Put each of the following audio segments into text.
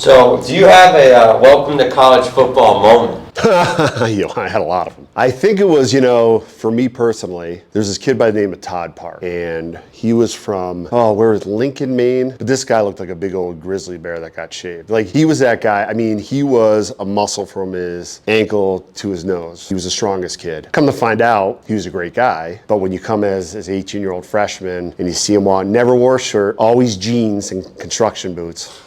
So, do you have a welcome to college football moment? I had a lot of them. I think it was, for me personally, there's this kid by the name of Todd Park, and he was from, where was Lincoln, Maine? But this guy looked like a big old grizzly bear that got shaved. Like, he was that guy. I mean, he was a muscle from his ankle to his nose. He was the strongest kid. Come to find out, he was a great guy, but when you come as 18-year-old freshman and you see him never wore a shirt, always jeans and construction boots.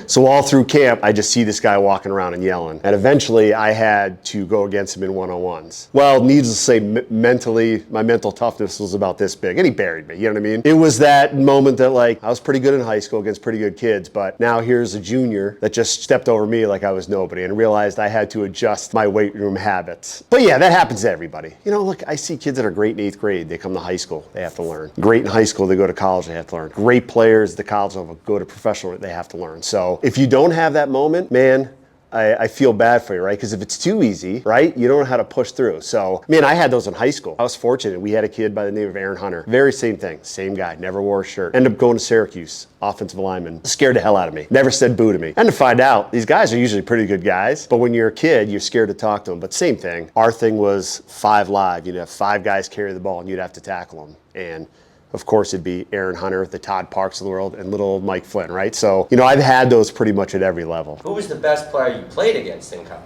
So all through camp, I just see this guy walking around and yelling. And eventually, I had to go against him in one-on-ones. Well, needless to say, mentally, my mental toughness was about this big. And he buried me, you know what I mean? It was that moment that, I was pretty good in high school against pretty good kids. But now here's a junior that just stepped over me like I was nobody and realized I had to adjust my weight room habits. But yeah, that happens to everybody. Look, I see kids that are great in 8th grade. They come to high school. They have to learn. Great in high school. They go to college. They have to learn. Great players at the college level go to professional. They have to learn. So if you don't have that moment, man, I feel bad for you, right? Because if it's too easy, right, you don't know how to push through. So, I had those in high school. I was fortunate. We had a kid by the name of Aaron Hunter. Very same thing. Same guy. Never wore a shirt. Ended up going to Syracuse. Offensive lineman. Scared the hell out of me. Never said boo to me. And to find out, these guys are usually pretty good guys. But when you're a kid, you're scared to talk to them. But same thing. Our thing was 5 live. You'd have 5 guys carry the ball and you'd have to tackle them. And of course, it'd be Aaron Hunter, the Todd Parks of the world, and little old Mike Flynn, right? So, I've had those pretty much at every level. Who was the best player you played against in college?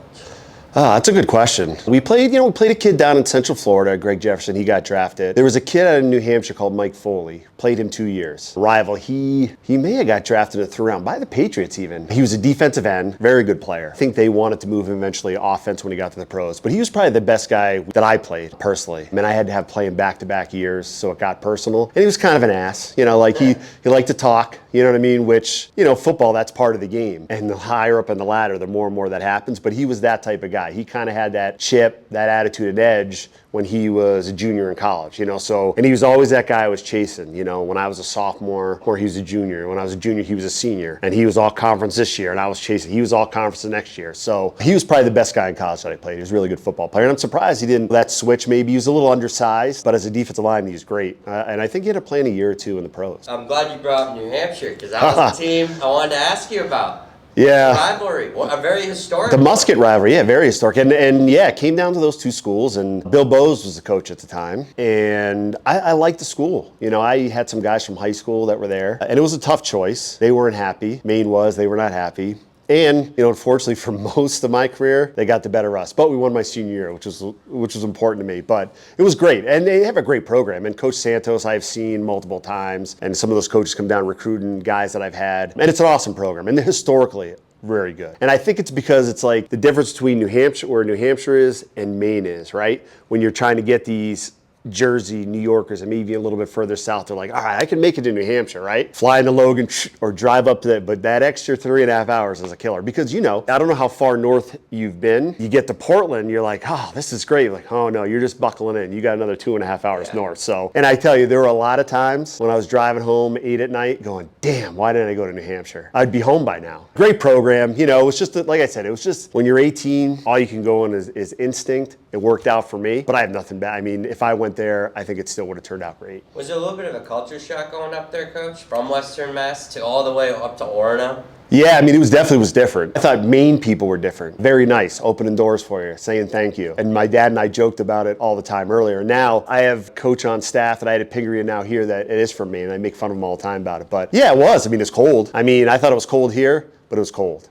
That's a good question. We played a kid down in Central Florida, Greg Jefferson. He got drafted. There was a kid out of New Hampshire called Mike Foley. Played him 2 years. Rival. He may have got drafted in the 3rd round by the Patriots even. He was a defensive end, very good player. I think they wanted to move him eventually offense when he got to the pros. But he was probably the best guy that I played personally. I had to have playing back-to-back years, so it got personal. And he was kind of an ass. He liked to talk. You know what I mean? Which, football, that's part of the game. And the higher up in the ladder, the more and more that happens. But he was that type of guy. He kind of had that chip, that attitude and edge when he was a junior in college, so, and he was always that guy I was chasing, when I was a sophomore or he was a junior. When I was a junior, he was a senior. And he was all conference this year and I was chasing. He was all conference the next year. So he was probably the best guy in college that I played. He was a really good football player. And I'm surprised he didn't, that switch maybe. He was a little undersized, but as a defensive lineman, he was great. And I think he ended up playing a year or 2 in the pros. I'm glad you brought up New Hampshire because that was the team I wanted to ask you about. Yeah. Rivalry, a very historic. The Musket rivalry, yeah, very historic. And yeah, it came down to those 2 schools, and Bill Bowes was the coach at the time. And I liked the school. I had some guys from high school that were there, and it was a tough choice. They weren't happy. Maine was, they were not happy. And, unfortunately for most of my career, they got the better of us. But we won my senior year, which was important to me. But it was great. And they have a great program. And Coach Santos, I've seen multiple times. And some of those coaches come down recruiting guys that I've had. And it's an awesome program. And historically, very good. And I think it's because it's like the difference between New Hampshire, where New Hampshire is, and Maine is, right? When you're trying to get these Jersey, New Yorkers, and maybe a little bit further south, they're like, all right, I can make it to New Hampshire, right? Fly into Logan or drive up to that, but that extra 3.5 hours is a killer because, I don't know how far north you've been. You get to Portland, you're like, oh, this is great. Like, oh no, you're just buckling in. You got another 2.5 hours north. So, and I tell you, there were a lot of times when I was driving home 8 at night going, damn, why didn't I go to New Hampshire? I'd be home by now. Great program. It was just, like I said, it was just when you're 18, all you can go on is instinct. It worked out for me, but I have nothing bad. If I went there, I think it still would have turned out great. Was it a little bit of a culture shock going up there, Coach? From Western Mass to all the way up to Orono? Yeah, it was different. I thought Maine people were different. Very nice, opening doors for you, saying thank you. And my dad and I joked about it all the time earlier. Now, I have a coach on staff that I had at Pingree now here that it is from Maine. I make fun of him all the time about it. But yeah, it was. It's cold. I thought it was cold here, but it was cold.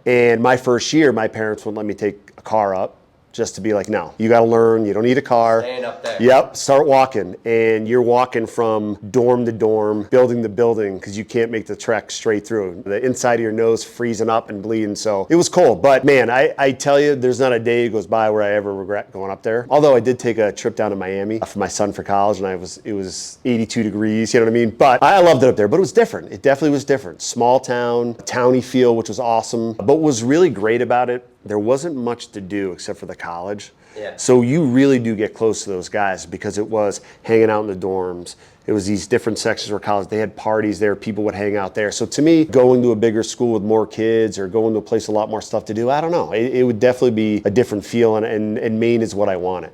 And my first year, my parents wouldn't let me take a car up. Just to be like, no, you got to learn. You don't need a car. Staying up there. Yep, start walking. And you're walking from dorm to dorm, building to building, because you can't make the trek straight through. The inside of your nose freezing up and bleeding. So it was cold. But man, I tell you, there's not a day that goes by where I ever regret going up there. Although I did take a trip down to Miami for my son for college, and it was 82 degrees, you know what I mean? But I loved it up there. But it was different. It definitely was different. Small town, towny feel, which was awesome. But what was really great about it, there wasn't much to do except for the college. Yeah. So you really do get close to those guys because it was hanging out in the dorms. It was these different sections where college, they had parties there, people would hang out there. So to me, going to a bigger school with more kids or going to a place with a lot more stuff to do, I don't know. It would definitely be a different feel, and Maine is what I wanted.